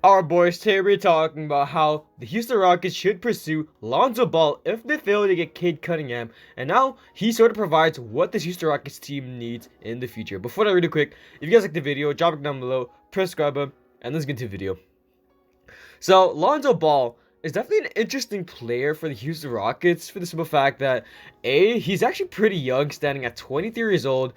Our boys today we're talking about how the Houston Rockets should pursue Lonzo Ball if they fail to get Cade Cunningham, and now he sort of provides what this Houston Rockets team needs in the future. Before that, really quick, if you guys like the video, drop it down below, press subscribe button, and let's get into the video. So Lonzo Ball is definitely an interesting player for the Houston Rockets for the simple fact that he's actually pretty young, standing at 23 years old,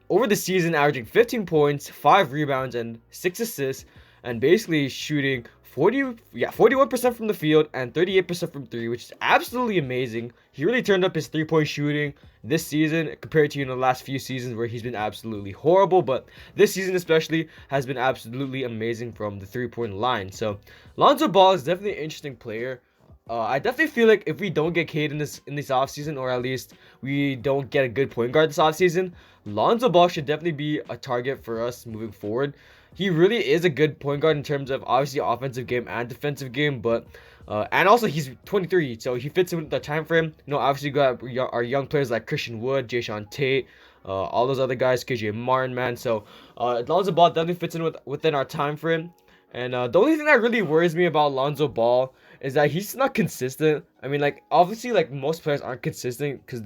over the season averaging 15 points, 5 rebounds, and 6 assists, and basically shooting 41% from the field and 38% from three, which is absolutely amazing. He really turned up his three-point shooting this season compared to the last few seasons where he's been absolutely horrible, but this season especially has been absolutely amazing from the three-point line. So Lonzo Ball is definitely an interesting player. I definitely feel like if we don't get Cade in this offseason, or at least we don't get a good point guard this offseason, Lonzo Ball should definitely be a target for us moving forward. He really is a good point guard in terms of obviously offensive game and defensive game, but and also he's 23, so he fits in with the time frame. Obviously we got our young players like Christian Wood, Jae'sean Tate, all those other guys, KJ Martin, man. So Lonzo Ball definitely fits in within our time frame. And the only thing that really worries me about Lonzo Ball is that he's not consistent. I mean, like obviously, like most players aren't consistent because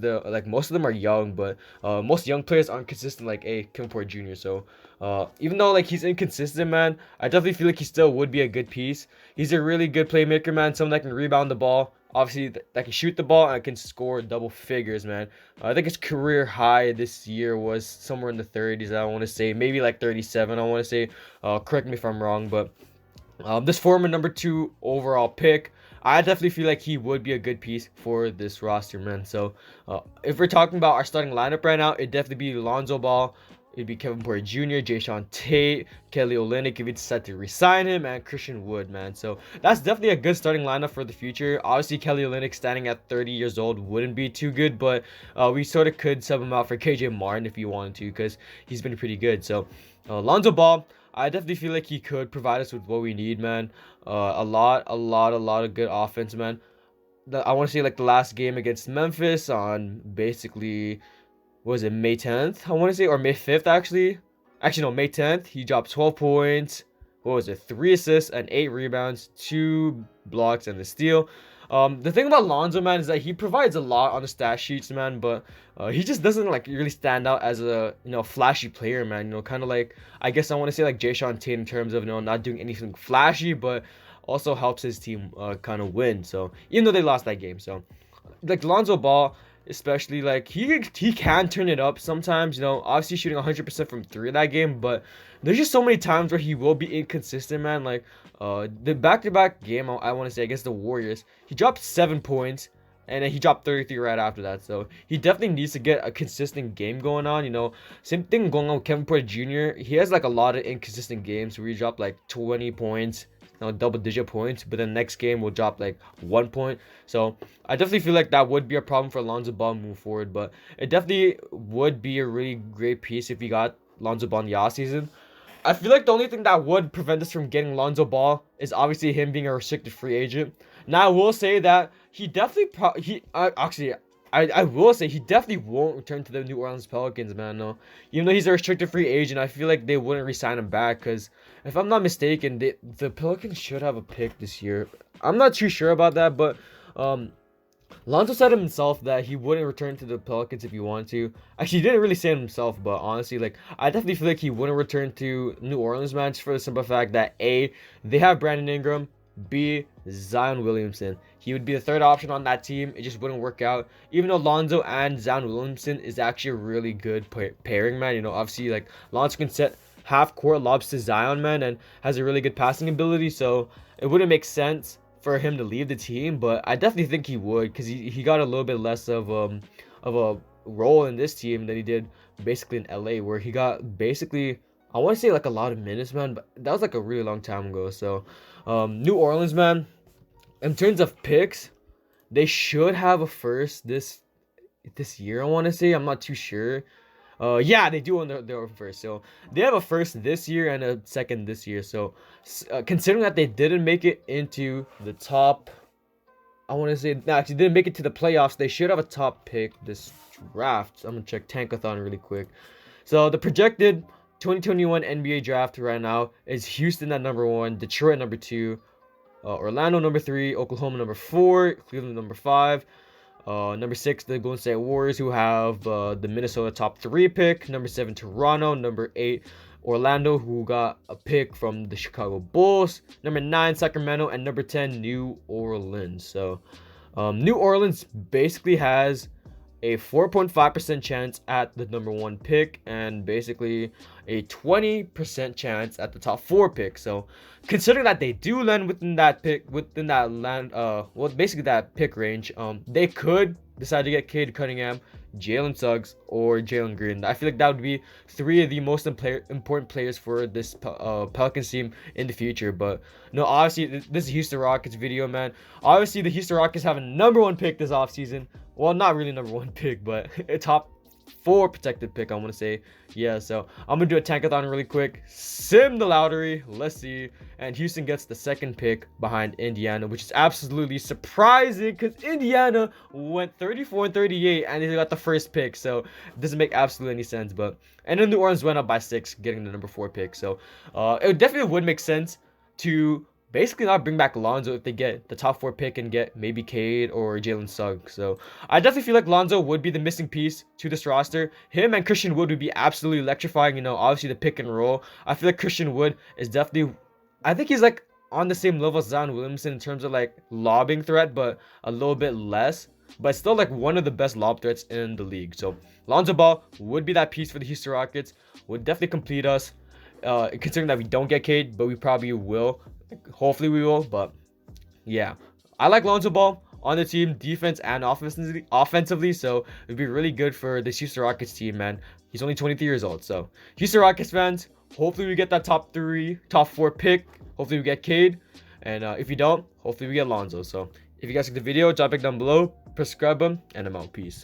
most of them are young, but most young players aren't consistent. Like Kevin Porter Jr. So even though like he's inconsistent, man, I definitely feel like he still would be a good piece. He's a really good playmaker, man. Someone that can rebound the ball. Obviously, that can shoot the ball and can score double figures, man. I think his career high this year was somewhere in the 30s. I want to say maybe like 37. I want to say. Correct me if I'm wrong, but this former number 2 overall pick, I definitely feel like he would be a good piece for this roster, man. So if we're talking about our starting lineup right now, it'd definitely be Lonzo Ball. It'd be Kevin Porter Jr., Jae'Sean Tate, Kelly Olynyk if we decide to resign him, and Christian Wood, man. So that's definitely a good starting lineup for the future. Obviously, Kelly Olynyk standing at 30 years old wouldn't be too good, but we sort of could sub him out for KJ Martin if you wanted to, because he's been pretty good. So Lonzo Ball, I definitely feel like he could provide us with what we need, man. A lot of good offense, man. I want to say like the last game against Memphis on basically, was it May 10th? I want to say, or May 5th actually. Actually no, May 10th. He dropped 12 points. What was it? 3 assists and 8 rebounds, 2 blocks and a steal. The thing about Lonzo, man, is that he provides a lot on the stat sheets, man, but he just doesn't like really stand out as a flashy player, man. Kind of like, I guess I want to say like Jae'Sean Tate in terms of not doing anything flashy, but also helps his team kind of win. So even though they lost that game, so like Lonzo Ball, especially, like he can turn it up sometimes. Obviously shooting 100% from three that game, but there's just so many times where he will be inconsistent, man. Like the back-to-back game, I want to say against the Warriors, he dropped 7 points, and then he dropped 33 right after that. So he definitely needs to get a consistent game going on. Same thing going on with Kevin Porter Jr. He has like a lot of inconsistent games where he dropped like 20 points, double-digit points, but then next game will drop like 1 point. So I definitely feel like that would be a problem for Lonzo Ball moving forward, but it definitely would be a really great piece if we got Lonzo Ball in the offseason. I feel like the only thing that would prevent us from getting Lonzo Ball is obviously him being a restricted free agent. Now I will say that he definitely I will say he definitely won't return to the New Orleans Pelicans, man. No, even though he's a restricted free agent, I feel like they wouldn't re-sign him back because if I'm not mistaken, the Pelicans should have a pick this year. I'm not too sure about that, but Lonzo said himself that he wouldn't return to the Pelicans if he wanted to. Actually, he didn't really say it himself, but honestly, like I definitely feel like he wouldn't return to New Orleans, man, just for the simple fact that A, they have Brandon Ingram, B, Zion Williamson. He would be the third option on that team. It just wouldn't work out. Even though Lonzo and Zion Williamson is actually a really good pairing, man. Obviously, like Lonzo can set half court lobs to Zion, man, and has a really good passing ability. So it wouldn't make sense for him to leave the team, but I definitely think he would, because he got a little bit less of a role in this team than he did basically in LA, where he got basically, I want to say like a lot of minutes, man, but that was like a really long time ago. So New Orleans, man, in terms of picks, they should have a first this year, I want to say. I'm not too sure. Yeah, they do own their first. So they have a first this year and a second this year. So considering that they didn't make it into the top, I want to say, no, actually didn't make it to the playoffs, they should have a top pick this draft. I'm gonna check Tankathon really quick. So the projected 2021 NBA draft right now is Houston at number 1, Detroit number 2, Orlando number 3, Oklahoma number 4, Cleveland number 5. Number 6, the Golden State Warriors, who have the Minnesota top 3 pick. Number 7, Toronto. Number 8, Orlando, who got a pick from the Chicago Bulls. Number 9, Sacramento. And number 10, New Orleans. So, New Orleans basically has a 4.5% chance at the number 1 pick and basically a 20% chance at the top 4 pick. So considering that they do land within that pick, basically that pick range, they could decide to get Cade Cunningham, Jalen Suggs, or Jalen Green. I feel like that would be 3 of the most important players for this Pelicans team in the future. But no, obviously this is Houston Rockets video, man. Obviously the Houston Rockets have a number 1 pick this offseason. Well, not really number 1 pick, but a top 4 protected pick, I want to say. Yeah, so I'm going to do a Tankathon really quick. Sim the lottery. Let's see. And Houston gets the 2nd pick behind Indiana, which is absolutely surprising because Indiana went 34 and 38 and they got the 1st pick. So it doesn't make absolutely any sense. And then New Orleans went up by 6, getting the number 4 pick. So it definitely would make sense to basically not bring back Lonzo if they get the top 4 pick and get maybe Cade or Jalen Suggs. So I definitely feel like Lonzo would be the missing piece to this roster. Him and Christian Wood would be absolutely electrifying. You know, obviously the pick and roll. I feel like Christian Wood is definitely, I think he's like on the same level as Zion Williamson in terms of like lobbing threat, but a little bit less. But still like one of the best lob threats in the league. So Lonzo Ball would be that piece for the Houston Rockets. Would definitely complete us. Considering that we don't get Cade, but we probably will. Hopefully we will, but yeah, I like Lonzo Ball on the team, defense and offensively, so it'd be really good for this Houston Rockets team, man. He's only 23 years old, so Houston Rockets fans, hopefully we get that top 4 pick. Hopefully we get Cade, and if you don't, hopefully we get Lonzo. So if you guys like the video, drop it down below, subscribe them, and I'm out. Peace.